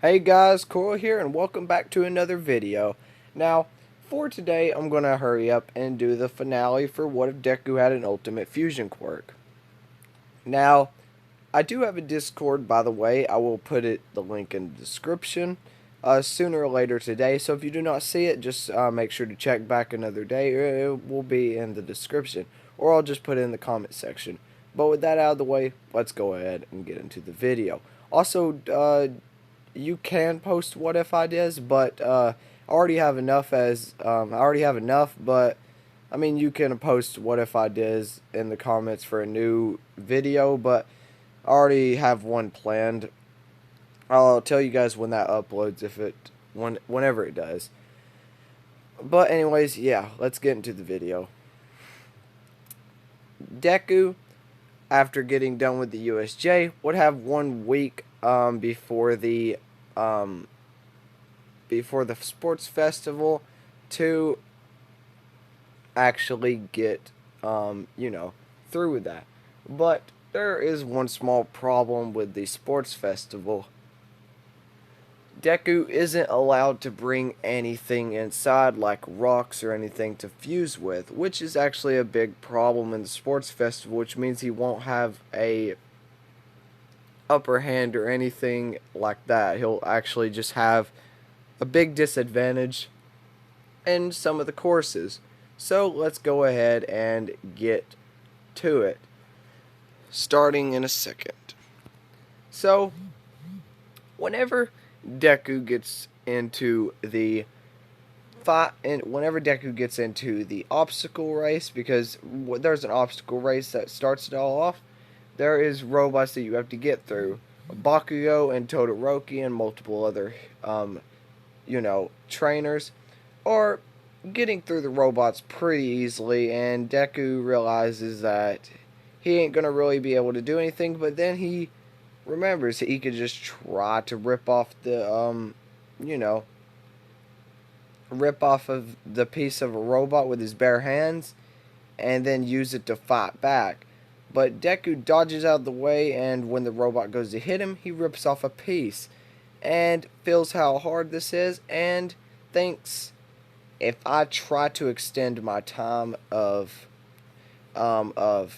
Hey guys, Coral here and welcome back to another video. Now, for today I'm going to hurry up and do the finale for What If Deku Had an Ultimate Fusion Quirk. Now, I do have a Discord, by the way. I will put the link in the description sooner or later today. So if you do not see it, just make sure to check back another day. It will be in the description, or I'll just put it in the comment section. But with that out of the way, let's go ahead and get into the video. Also, you can post what if ideas, but I already have enough but I mean, you can post what if ideas in the comments for a new video, but I already have one planned. I'll tell you guys when that uploads, whenever it does. But anyways, yeah, let's get into the video. Deku, after getting done with the USJ, would have 1 week um, before the sports festival to actually get through with that. But there is one small problem with the sports festival. Deku isn't allowed to bring anything inside like rocks or anything to fuse with, which is actually a big problem in the sports festival, which means he won't have a upper hand or anything like that. He'll actually just have a big disadvantage in some of the courses. So let's go ahead and get to it, starting in a second. So whenever Deku gets into the obstacle race, because there's an obstacle race that starts it all off, there is robots that you have to get through. Bakugo and Todoroki and multiple other trainers are getting through the robots pretty easily, and Deku realizes that he ain't gonna really be able to do anything, but then he remembers that he could just try to rip off of the piece of a robot with his bare hands and then use it to fight back. But Deku dodges out of the way, and when the robot goes to hit him, he rips off a piece and feels how hard this is and thinks, if I try to extend my time of holding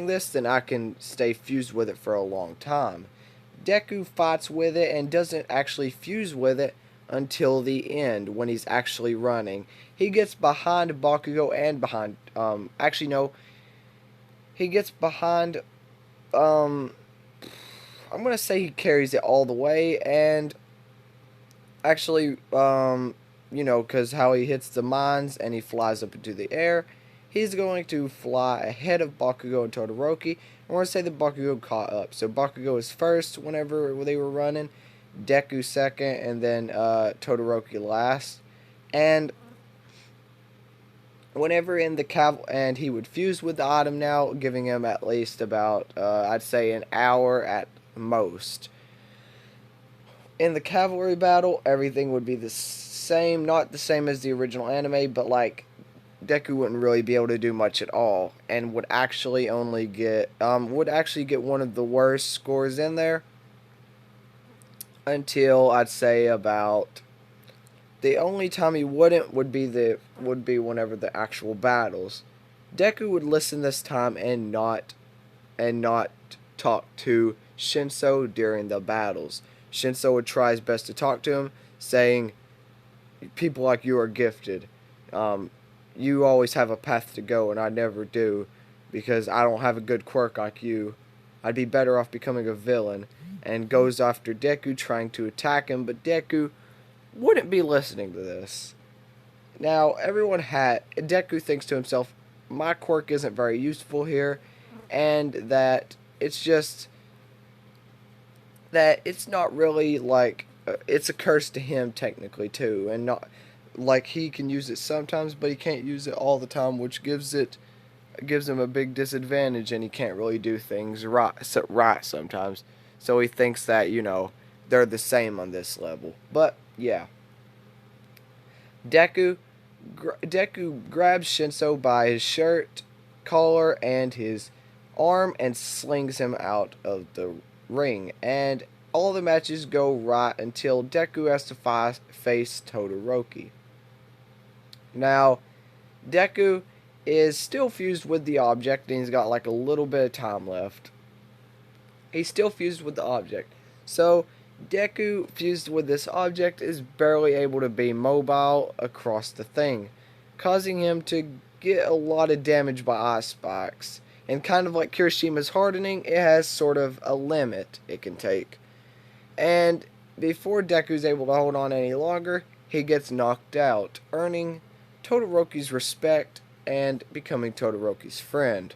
this, then I can stay fused with it for a long time. Deku fights with it and doesn't actually fuse with it until the end when he's actually running. He gets behind Bakugo and behind he gets behind I'm gonna say he carries it all the way, and actually because how he hits the mines and he flies up into the air, he's going to fly ahead of Bakugo and Todoroki. And we're going to say that Bakugo caught up. So Bakugo is first whenever they were running, Deku second, and then Todoroki last. And whenever in the and he would fuse with the item now, giving him at least about, I'd say, an hour at most. In the cavalry battle, everything would be the same, not the same as the original anime, but like Deku wouldn't really be able to do much at all, and would actually get one of the worst scores in there until I'd say about the only time he wouldn't would be whenever the actual battles. Deku would listen this time and not talk to Shinso during the battles. Shinso would try his best to talk to him, saying, "People like you are gifted. You always have a path to go, and I never do, because I don't have a good quirk like you. I'd be better off becoming a villain," and goes after Deku, trying to attack him, but Deku wouldn't be listening to this. Now, Deku thinks to himself, my quirk isn't very useful here, and that it's just that it's not really like it's a curse to him technically too, and not like he can use it sometimes, but he can't use it all the time, which gives him a big disadvantage, and he can't really do things right sometimes. So he thinks that they're the same on this level. But yeah, Deku grabs Shinso by his shirt collar and his arm and slings him out of the ring. And all the matches go right until Deku has to face Todoroki. Now, Deku is still fused with the object, and he's got like a little bit of time left. He's still fused with the object. So, Deku, fused with this object, is barely able to be mobile across the thing, causing him to get a lot of damage by ice spikes. And kind of like Kirishima's hardening, it has sort of a limit it can take. And before Deku's able to hold on any longer, he gets knocked out, earning Todoroki's respect and becoming Todoroki's friend.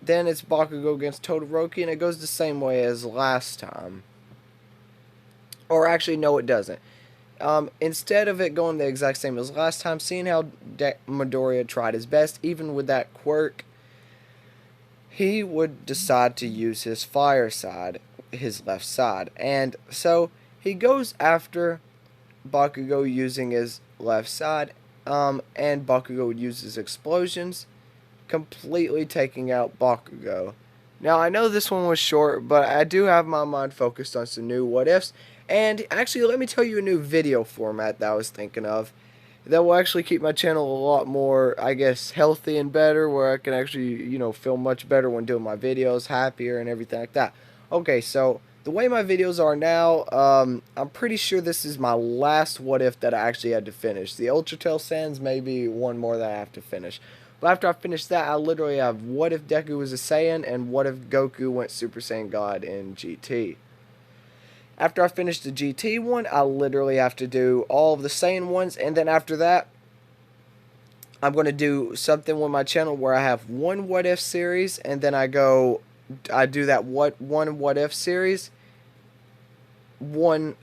Then it's Bakugo against Todoroki, and it goes the same way as last time. Or actually, no, it doesn't. Instead of it going the exact same as last time, seeing how Midoriya tried his best, even with that quirk, he would decide to use his fire side, his left side. And so he goes after Bakugo using his left side, and Bakugo uses explosions, completely taking out Bakugo. Now, I know this one was short, but I do have my mind focused on some new what-ifs. And actually, let me tell you a new video format that I was thinking of that will actually keep my channel a lot more, I guess, healthy and better, where I can actually, feel much better when doing my videos, happier and everything like that. Okay, so the way my videos are now, I'm pretty sure this is my last what if that I actually had to finish. The Ultra Tail Sands, maybe one more that I have to finish. But after I finish that, I literally have what if Deku was a Saiyan and what if Goku went Super Saiyan God in GT. After I finish the GT one, I literally have to do all of the Saiyan ones, and then after that, I'm going to do something with my channel where I have one what if series, and then I do that one what if series, one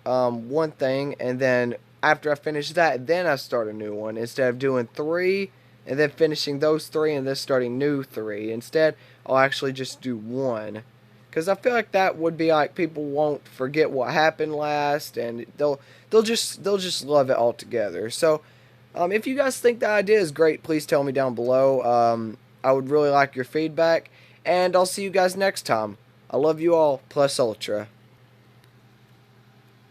thing, and then after I finish that, then I start a new one, instead of doing 3, and then finishing those 3, and then starting new 3. Instead, I'll actually just do 1. Because I feel like that would be like people won't forget what happened last, and they'll just love it all together. So, if you guys think the idea is great, please tell me down below. I would really like your feedback, and I'll see you guys next time. I love you all. Plus Ultra.